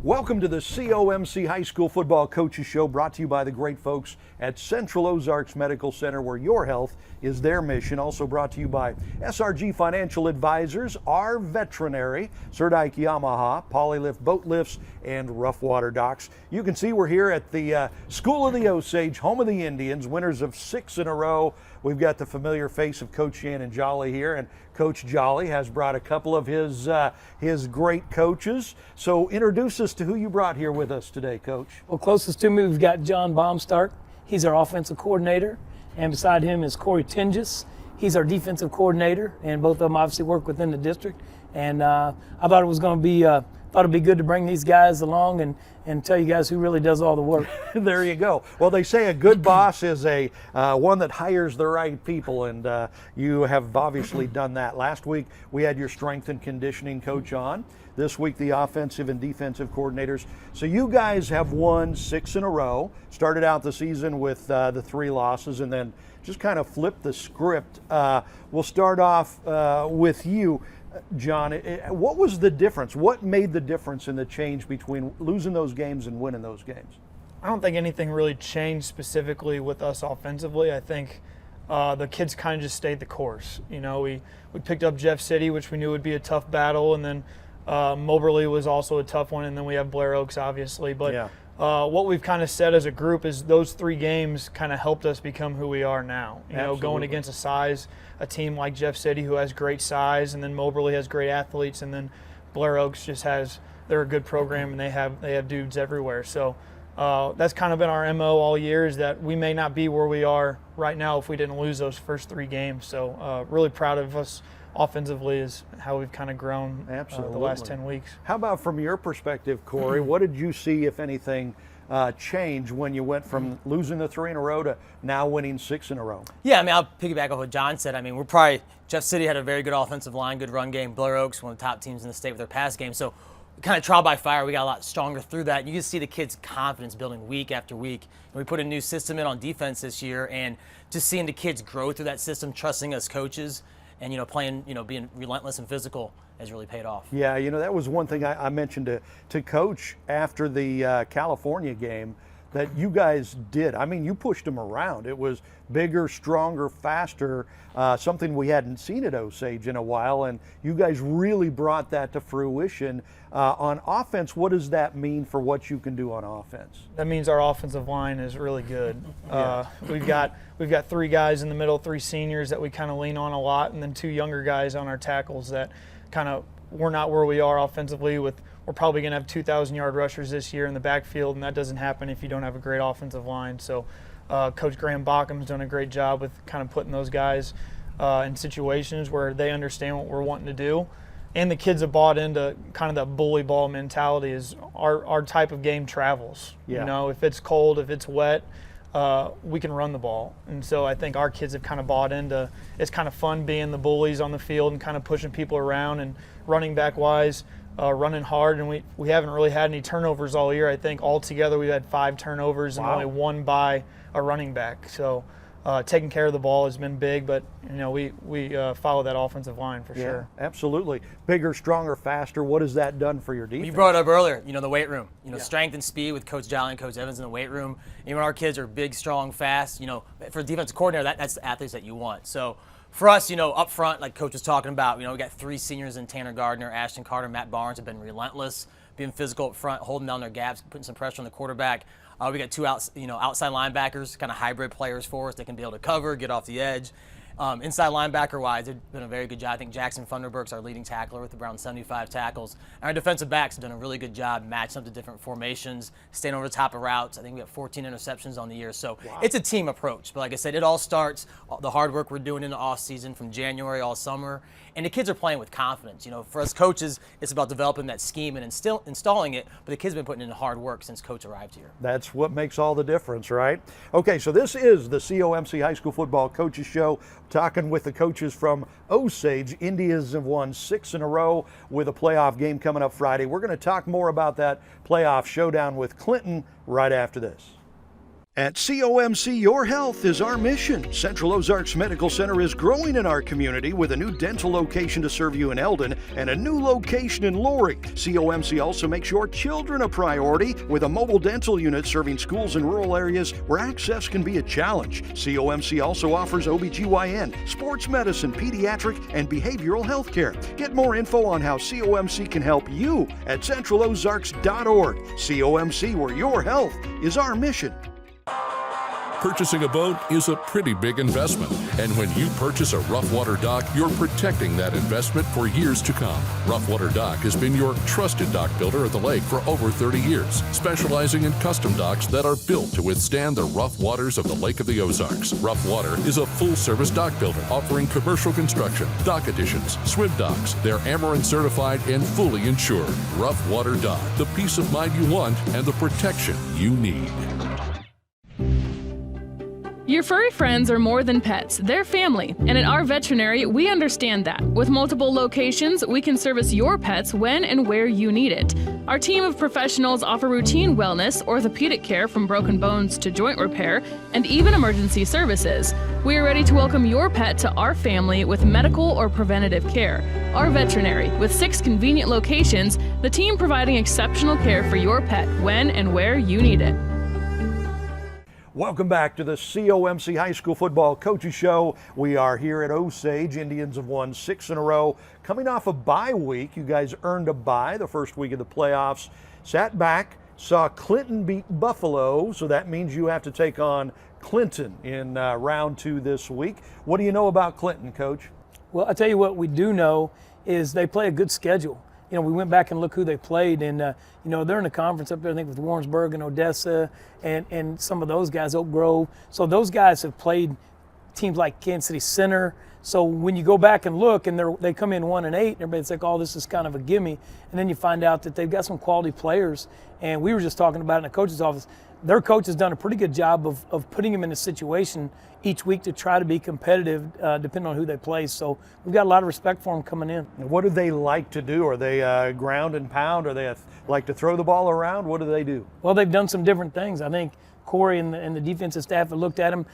Welcome to the COMC High School Football Coaches Show, brought to you by the great folks at Central Ozarks Medical Center, where your health is their mission. Also brought to you by SRG Financial Advisors, our veterinary, Surdike Yamaha, Polylift Boat Lifts, and Rough Water Docks. You can see we're here at the School of the Osage, home of the Indians, winners of 6 in a row. We've got the familiar face of Coach Shannon Jolly here, and Coach Jolly has brought a couple of his great coaches. So introduce us to who you brought here with us today, Coach. Well, closest to me, we've got John Baumstark. He's our offensive coordinator, and beside him is Corey Tinges. He's our defensive coordinator, and both of them obviously work within the district. And I thought it was going to be thought it'd be good to bring these guys along and tell you guys who really does all the work. There you go. Well, they say a good boss is a one that hires the right people, and you have obviously done that. Last week we had your strength and conditioning coach on. This week the offensive and defensive coordinators. So you guys have won 6 in a row. Started out the season with the 3 losses, and then just kind of flipped the script. We'll start off with you, John. What was the difference? What made the difference in the change between losing those games and winning those games? I don't think anything really changed specifically with us offensively. I think the kids kind of just stayed the course. You know, we picked up Jeff City, which we knew would be a tough battle, and then Moberly was also a tough one, and then we have Blair Oaks, obviously. But yeah. What we've kind of said as a group is those 3 games kind of helped us become who we are now. You know, going against a team like Jeff City who has great size, and then Moberly has great athletes, and then Blair Oaks just they're a good program, and they have dudes everywhere. So that's kind of been our MO all year, is that we may not be where we are right now if we didn't lose those first 3 games. So really proud of us offensively is how we've kind of grown the last 10 weeks. How about from your perspective, Corey? What did you see, if anything, change when you went from losing the 3 in a row to now winning 6 in a row? Yeah, I mean, I'll piggyback off what John said. I mean, Jeff City had a very good offensive line, good run game. Blair Oaks, one of the top teams in the state with their pass game. So kind of trial by fire, we got a lot stronger through that. You can see the kids' confidence building week after week. And we put a new system in on defense this year, and just seeing the kids grow through that system, trusting us coaches, and, playing, being relentless and physical has really paid off. Yeah, that was one thing I mentioned to Coach after the California game that you guys did. I mean, you pushed them around. It was bigger, stronger, faster, something we hadn't seen at Osage in a while, and you guys really brought that to fruition. On offense, what does that mean for what you can do on offense? That means our offensive line is really good. Yeah. We've got 3 guys in the middle, 3 seniors that we kind of lean on a lot, and then 2 younger guys on our tackles that kind of we're not where we are offensively. We're probably going to have 2,000-yard rushers this year in the backfield, and that doesn't happen if you don't have a great offensive line. So Coach Graham Bockham's done a great job with kind of putting those guys in situations where they understand what we're wanting to do. And the kids have bought into kind of that bully ball mentality. Is our type of game travels. Yeah. If it's cold, if it's wet, we can run the ball. And so I think our kids have kind of bought into it's kind of fun being the bullies on the field and kind of pushing people around, and running back wise, running hard. And we haven't really had any turnovers all year. I think altogether we've had 5 turnovers and only 1 by a running back. So taking care of the ball has been big, but we follow that offensive line for sure. Absolutely. Bigger, stronger, faster. What has that done for your defense? You brought it up earlier, the weight room. Strength and speed with Coach Jolly and Coach Evans in the weight room. Even our kids are big, strong, fast. For a defensive coordinator, that's the athletes that you want. So for us, up front, like Coach was talking about, we got 3 seniors in Tanner Gardner, Ashton Carter, Matt Barnes have been relentless, being physical up front, holding down their gaps, putting some pressure on the quarterback. We got 2 outside linebackers, kind of hybrid players for us. They can be able to cover, get off the edge. Inside linebacker-wise, they've done a very good job. I think Jackson Funderburk's our leading tackler with around 75 tackles. And our defensive backs have done a really good job matching up to different formations, staying over the top of routes. I think we have 14 interceptions on the year. So It's a team approach. But like I said, it all starts, the hard work we're doing in the off-season from January all summer. And the kids are playing with confidence. For us coaches, it's about developing that scheme and installing it. But the kids have been putting in hard work since Coach arrived here. That's what makes all the difference, right? Okay, so this is the COMC High School Football Coaches Show. Talking with the coaches from Osage. Indians have won 6 in a row with a playoff game coming up Friday. We're going to talk more about that playoff showdown with Clinton right after this. At COMC, your health is our mission. Central Ozarks Medical Center is growing in our community with a new dental location to serve you in Eldon and a new location in Lori. COMC also makes your children a priority with a mobile dental unit serving schools in rural areas where access can be a challenge. COMC also offers OBGYN, sports medicine, pediatric, and behavioral health care. Get more info on how COMC can help you at centralozarks.org. COMC, where your health is our mission. Purchasing a boat is a pretty big investment, and when you purchase a rough water dock, you're protecting that investment for years to come. Rough Water Dock has been your trusted dock builder at the lake for over 30 years, specializing in custom docks that are built to withstand the rough waters of the Lake of the Ozarks. Rough Water is a full-service dock builder offering commercial construction, dock additions, swim docks. They're Amarin certified and fully insured. Rough Water Dock, the peace of mind you want and the protection you need. Your furry friends are more than pets, they're family, and at our veterinary, we understand that. With multiple locations, we can service your pets when and where you need it. Our team of professionals offer routine wellness, orthopedic care from broken bones to joint repair, and even emergency services. We are ready to welcome your pet to our family with medical or preventative care. Our veterinary, with 6 convenient locations, the team providing exceptional care for your pet when and where you need it. Welcome back to the COMC High School Football Coaches Show. We are here at Osage. Indians have won 6 in a row. Coming off a bye week, you guys earned a bye the first week of the playoffs. Sat back, saw Clinton beat Buffalo, so that means you have to take on Clinton in round 2 this week. What do you know about Clinton, Coach? Well, I tell you what we do know is they play a good schedule. You know, we went back and looked who they played, and you know, they're in a conference up there, I think, with Warrensburg and Odessa and some of those guys, Oak Grove. So those guys have played teams like Kansas City Center. So when you go back and look, and they come in 1-8, and everybody's like, "Oh, this is kind of a gimme," and then you find out that they've got some quality players. And we were just talking about it in the coach's office. Their coach has done a pretty good job of putting them in a situation each week to try to be competitive, depending on who they play. So we've got a lot of respect for them coming in. What do they like to do? Are they ground and pound? Are they like to throw the ball around? What do they do? Well, they've done some different things. I think Corey and the defensive staff have looked at them.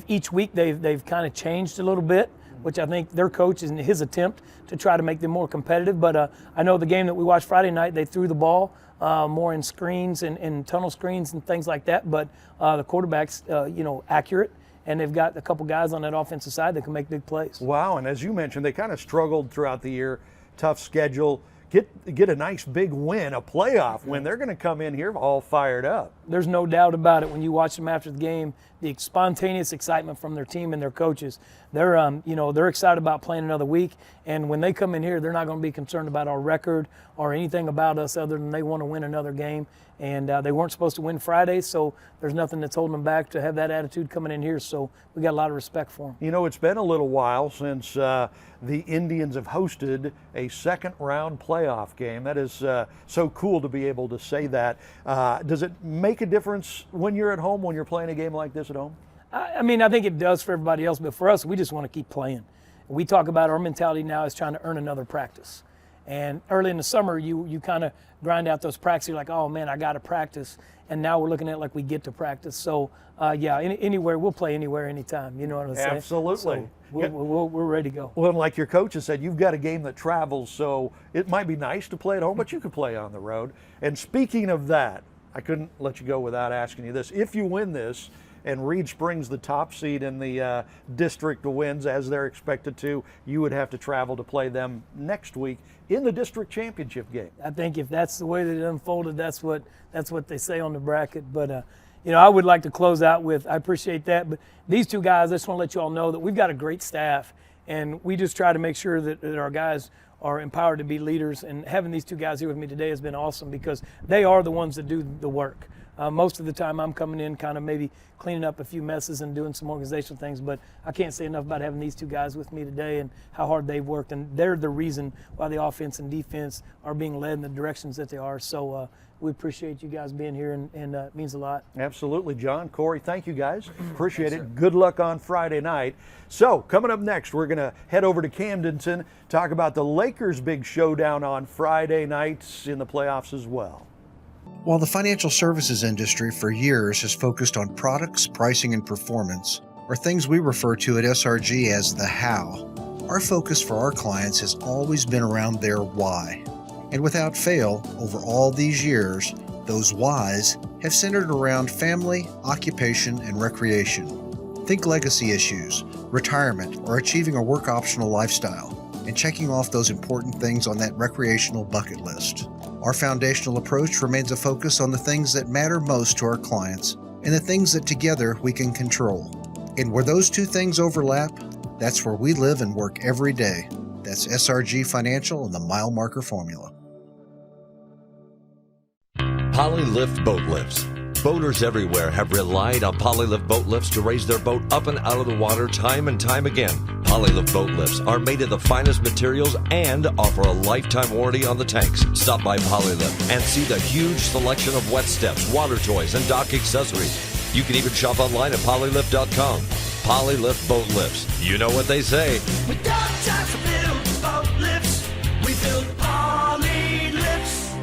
Each week they've kind of changed a little bit, which I think their coach is in his attempt to try to make them more competitive. But I know the game that we watched Friday night, they threw the ball more in screens and tunnel screens and things like that. But the quarterback's accurate, and they've got a couple guys on that offensive side that can make big plays. Wow, and as you mentioned, they kind of struggled throughout the year, tough schedule. Get a nice big win, a playoff win. They're going to come in here all fired up. There's no doubt about it. When you watch them after the game, the spontaneous excitement from their team and their coaches, they're excited about playing another week. And when they come in here, they're not going to be concerned about our record or anything about us other than they want to win another game. And they weren't supposed to win Friday, so there's nothing that's holding them back to have that attitude coming in here. So we got a lot of respect for them. You know, it's been a little while since the Indians have hosted a second-round playoff game. That is so cool to be able to say that. Does it make a difference when you're at home, when you're playing a game like this at home? I mean, I think it does for everybody else, but for us, we just want to keep playing. We talk about our mentality now is trying to earn another practice. And early in the summer, you kind of grind out those practices. You're like, oh, man, I got to practice. And now we're looking at it like we get to practice. So, anywhere, we'll play anywhere, anytime. You know what I'm saying? Absolutely. So we're ready to go. Well, and like your coach has said, you've got a game that travels, so it might be nice to play at home, but you can play on the road. And speaking of that, I couldn't let you go without asking you this. If you win this, and Reed Springs, the top seed in the district, wins as they're expected to, you would have to travel to play them next week in the district championship game. I think if that's the way that it unfolded, that's what they say on the bracket. But I would like to close out with, I appreciate that, but these two guys, I just want to let you all know that we've got a great staff, and we just try to make sure that our guys are empowered to be leaders. And having these two guys here with me today has been awesome because they are the ones that do the work. Most of the time I'm coming in kind of maybe cleaning up a few messes and doing some organizational things, but I can't say enough about having these two guys with me today and how hard they've worked, and they're the reason why the offense and defense are being led in the directions that they are. So we appreciate you guys being here, and it means a lot. Absolutely, John, Corey, thank you guys. Appreciate it. Good luck on Friday night. So coming up next, we're going to head over to Camdenton, talk about the Lakers' big showdown on Friday nights in the playoffs as well. While the financial services industry for years has focused on products, pricing, and performance, or things we refer to at SRG as the how, our focus for our clients has always been around their why. And without fail, over all these years, those whys have centered around family, occupation, and recreation. Think legacy issues, retirement, or achieving a work optional lifestyle, and checking off those important things on that recreational bucket list. Our foundational approach remains a focus on the things that matter most to our clients and the things that together we can control. And where those two things overlap, that's where we live and work every day. That's SRG Financial and the Mile Marker Formula. Polylift Boat Lifts. Boaters everywhere have relied on Polylift boat lifts to raise their boat up and out of the water time and time again. Polylift boat lifts are made of the finest materials and offer a lifetime warranty on the tanks. Stop by Polylift and see the huge selection of wet steps, water toys, and dock accessories. You can even shop online at polylift.com. Polylift boat lifts. You know what they say. We got time to build boat lifts. We build Polylifts.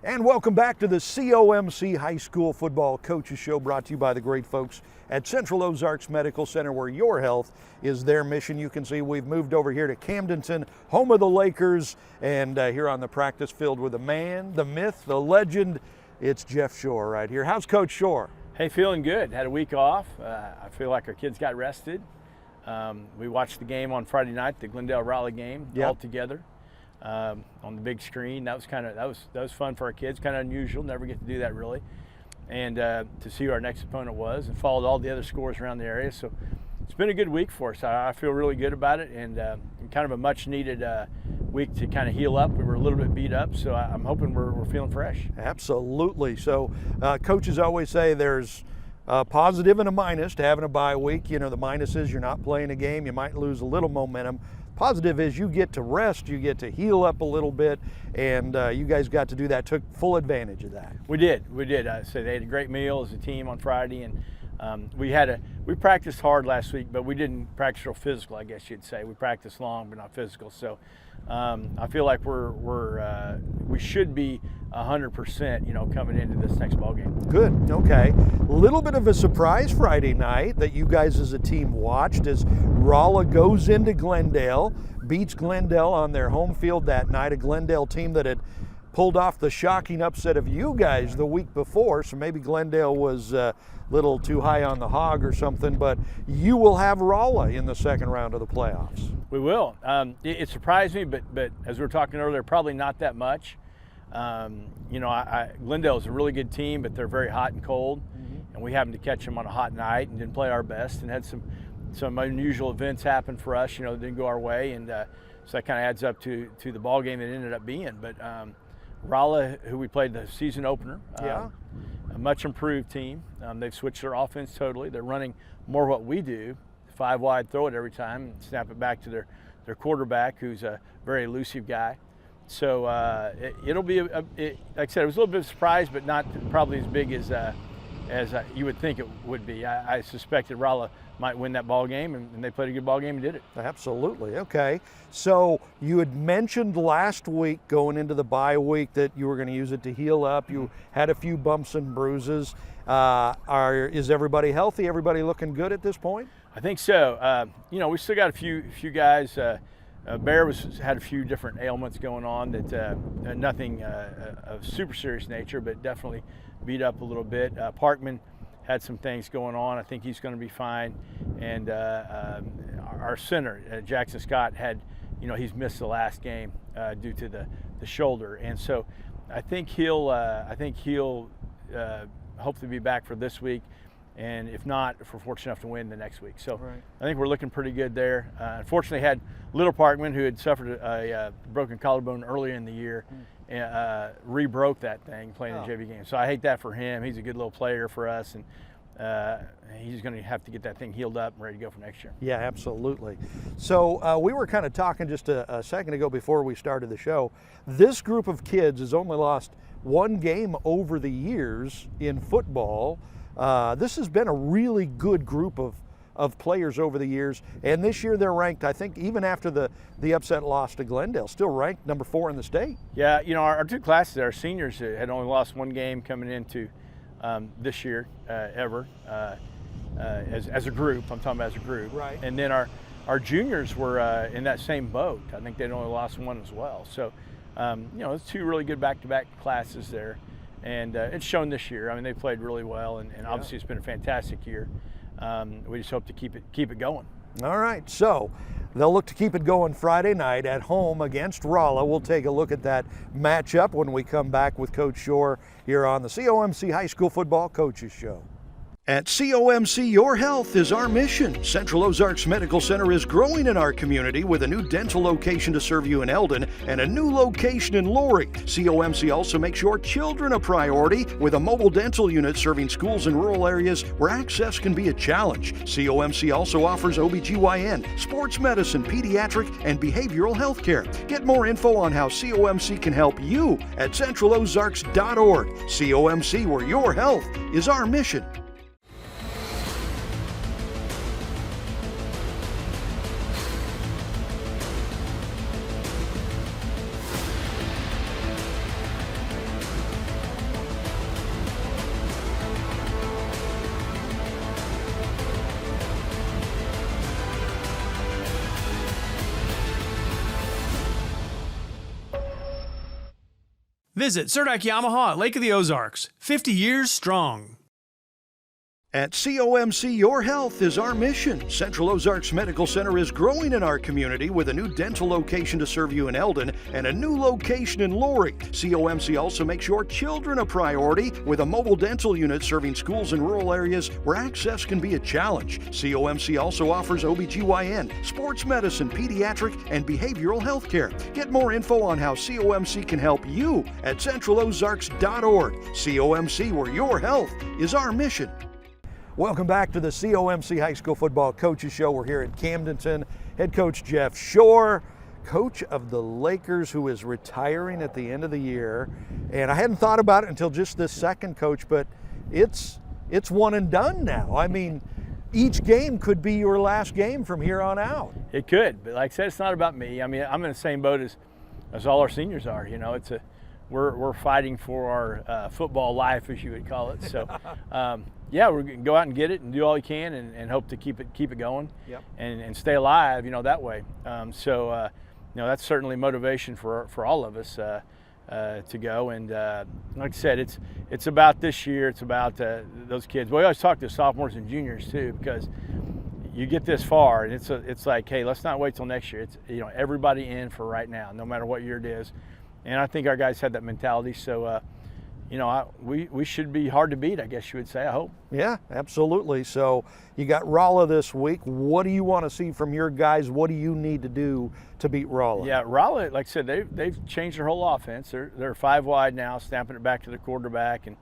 And welcome back to the COMC High School Football Coaches Show, brought to you by the great folks at Central Ozarks Medical Center, where your health is their mission. You can see we've moved over here to Camdenton, home of the Lakers, and here on the practice field with the man, the myth, the legend. It's Jeff Shore right here. How's Coach Shore? Hey, feeling good. Had a week off. I feel like our kids got rested. We watched the game on Friday night, the Glendale-Raleigh game, all together. On the big screen. That was fun for our kids. Kind of unusual. Never get to do that really. And to see who our next opponent was, and followed all the other scores around the area. So it's been a good week for us. I feel really good about it, and kind of a much needed week to kind of heal up. We were a little bit beat up, so I'm hoping we're feeling fresh. Absolutely. So coaches always say there's a positive and a minus to having a bye week. You know, the minus is you're not playing a game. You might lose a little momentum. Positive is you get to rest, you get to heal up a little bit, and you guys got to do that, took full advantage of that. We did. So they had a great meal as a team on Friday, and we practiced hard last week, but we didn't practice real physical, I guess you'd say. We practiced long, but not physical. So I feel like we should be 100%, you know, coming into this next ball game. Good. Okay. A little bit of a surprise Friday night that you guys as a team watched as Rolla goes into Glendale, beats Glendale on their home field that night, a Glendale team that had pulled off the shocking upset of you guys the week before, so maybe Glendale was a little too high on the hog or something, but you will have Rolla in the second round of the playoffs. We will. It surprised me, but as we were talking earlier, probably not that much. You know, Glendale is a really good team, but they're very hot and cold, and we happened to catch them on a hot night and didn't play our best and had some unusual events happen for us, you know, that didn't go our way, and so that kind of adds up to the ball game that it ended up being. But Rolla, who we played the season opener, a much improved team. They've switched their offense totally. They're running more what we do, 5 wide, throw it every time, and snap it back to their quarterback, who's a very elusive guy. So it'll be, like I said, it was a little bit of a surprise, but not probably as big as you would think it would be. I suspected Rolla might win that ball game, and they played a good ball game and did it. Absolutely. Okay. So you had mentioned last week going into the bye week that you were going to use it to heal up. You had a few bumps and bruises. Is everybody healthy? Everybody looking good at this point? I think so. You know, we still got a few guys. Bear had a few different ailments going on that nothing of super serious nature, but definitely beat up a little bit. Parkman had some things going on. I think he's going to be fine. And our center, Jackson Scott, he's missed the last game due to the shoulder, and so I think he'll hope to be back for this week. And if not, if we're fortunate enough to win the next week. So I think we're looking pretty good there. Unfortunately, had Little Parkman, who had suffered a broken collarbone earlier in the year, re-broke that thing playing the JV game. So I hate that for him. He's a good little player for us, and he's going to have to get that thing healed up and ready to go for next year. Yeah, absolutely. So we were kind of talking just a second ago before we started the show. This group of kids has only lost one game over the years in football. This has been a really good group of of players over the years. And this year they're ranked, I think, even after the upset loss to Glendale, still ranked number 4 in the state. Yeah, our two classes, our seniors had only lost one game coming into this year ever as a group. I'm talking about as a group. Right. And then our juniors were in that same boat. I think they'd only lost one as well. So, it's two really good back-to-back classes there. And it's shown this year. I mean, they played really well, and obviously it's been a fantastic year. We just hope to keep it going. All right, so they'll look to keep it going Friday night at home against Rolla. We'll take a look at that matchup when we come back with Coach Shore here on the COMC High School Football Coaches Show. At COMC, your health is our mission. Central Ozarks Medical Center is growing in our community with a new dental location to serve you in Eldon and a new location in Loring. COMC also makes your children a priority with a mobile dental unit serving schools in rural areas where access can be a challenge. COMC also offers OBGYN, sports medicine, pediatric, and behavioral health care. Get more info on how COMC can help you at centralozarks.org. COMC, where your health is our mission. Visit Surdak Yamaha at Lake of the Ozarks, 50 years strong. At COMC, your health is our mission. Central Ozarks Medical Center is growing in our community with a new dental location to serve you in Eldon and a new location in Loring. COMC also makes your children a priority with a mobile dental unit serving schools in rural areas where access can be a challenge. COMC also offers OBGYN, sports medicine, pediatric, and behavioral health care. Get more info on how COMC can help you at centralozarks.org. COMC, where your health is our mission. Welcome back to the COMC High School Football Coaches Show. We're here at Camdenton. Head coach Jeff Shore, coach of the Lakers, who is retiring at the end of the year. And I hadn't thought about it until just this second, Coach, but it's one and done now. I mean, each game could be your last game from here on out. It could, but like I said, it's not about me. I mean, I'm in the same boat as all our seniors are. We're fighting for our football life, as you would call it. So, we're going to go out and get it and do all we can and hope to keep it going. Yep. and stay alive, that way. That's certainly motivation for all of us to go. And like I said, it's about this year. It's about those kids. We always talk to sophomores and juniors too, because you get this far, and it's like, hey, let's not wait till next year. It's everybody in for right now, no matter what year it is. And I think our guys had that mentality. So, we should be hard to beat, I guess you would say, I hope. Yeah, absolutely. So you got Rolla this week. What do you want to see from your guys? What do you need to do to beat Rolla? Yeah, Rolla, like I said, they've changed their whole offense. They're 5 wide now, snapping it back to the quarterback. And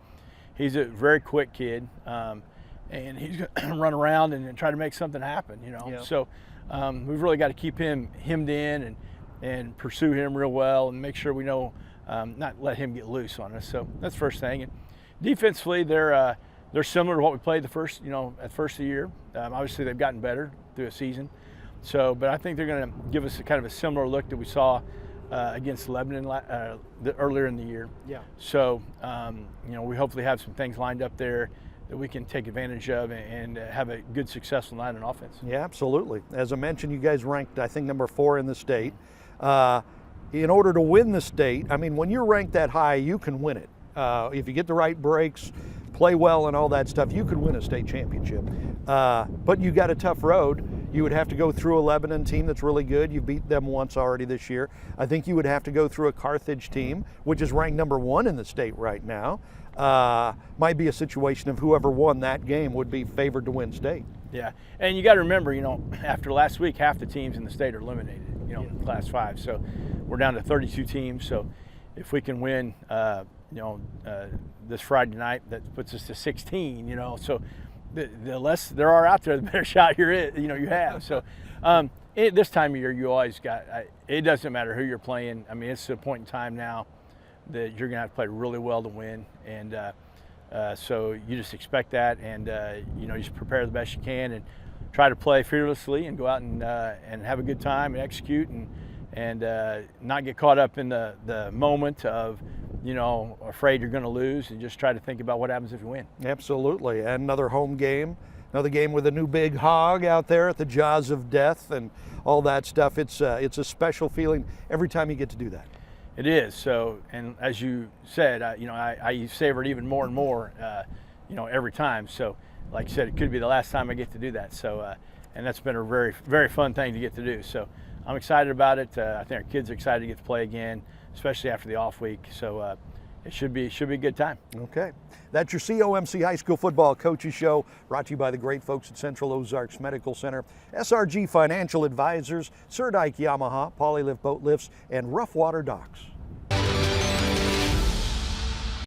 he's a very quick kid. And he's going to run around and try to make something happen, Yeah. So we've really got to keep him hemmed in and pursue him real well and make sure we know not let him get loose on us. So that's the first thing. And defensively, they're similar to what we played at first of the year. Obviously, they've gotten better through a season. So, but I think they're going to give us a kind of a similar look that we saw against Lebanon earlier in the year. Yeah. So, we hopefully have some things lined up there that we can take advantage of and have a good, successful night on offense. Yeah, absolutely. As I mentioned, you guys ranked, I think, number 4 in the state. In order to win the state, I mean, when you're ranked that high, you can win it. If you get the right breaks, play well and all that stuff, you could win a state championship. But you got a tough road. You would have to go through a Lebanon team that's really good. You beat them once already this year. I think you would have to go through a Carthage team, which is ranked number 1 in the state right now. Might be a situation of whoever won that game would be favored to win state. Yeah, and you got to remember, after last week, half the teams in the state are eliminated, in Class 5. So we're down to 32 teams. So if we can win, this Friday night, that puts us to 16. So the less there are out there, the better shot you have. So this time of year, you always got. It doesn't matter who you're playing. I mean, it's a point in time now that you're going to have to play really well to win, and so you just expect that, and you just prepare the best you can and try to play fearlessly and go out and have a good time and execute and not get caught up in the moment of, afraid you're going to lose, and just try to think about what happens if you win. Absolutely. And another home game, another game with a new big hog out there at the jaws of death and all that stuff. It's a special feeling every time you get to do that. It is. So, and as you said, I savor it even more and more, every time. So, like you said, it could be the last time I get to do that. So, and that's been a very, very fun thing to get to do. So, I'm excited about it. I think our kids are excited to get to play again, especially after the off week. So, it should be a good time. Okay. That's your COMC High School Football Coaches Show, brought to you by the great folks at Central Ozarks Medical Center, SRG Financial Advisors, Sir Dyke Yamaha, Polylift Boat Lifts, and Rough Water Docks.